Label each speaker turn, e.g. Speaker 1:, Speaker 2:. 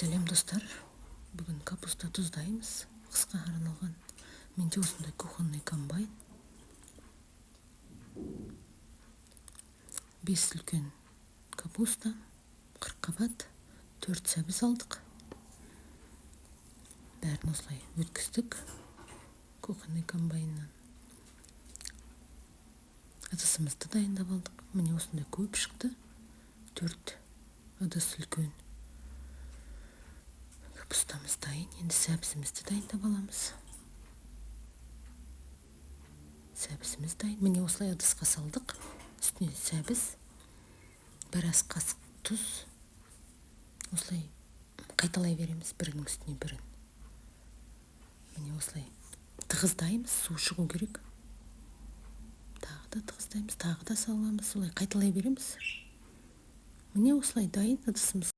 Speaker 1: Сәлем достар, бүгін капуста тұздаймыз, қысқа арналған. Менде осындай кухонный комбайн. 5 үлкен капуста, 40 қабат, 4 сәбіз алдық. Бәрін осылай өткіздік кухонный комбайннан. Ыдысымызды дайындап алдық. Міне осындай көп шықты. 4 ыдыс үлкен. Капустамыз дайын. Енді сәбізімізді дайындап аламыз. Сәбізіміз дайын. Міне осылай ыдысқа салдық. Үстіне сәбіз, бір ас қасық тұз. Осылай қайталай береміз бірінің үстіне бірін. Міне осылай тығыздаймыз, су шығу керек. Тағы да тығыздаймыз, тағы да саламыз, солай қайталай береміз. Міне осылай дайын ыдысымыз.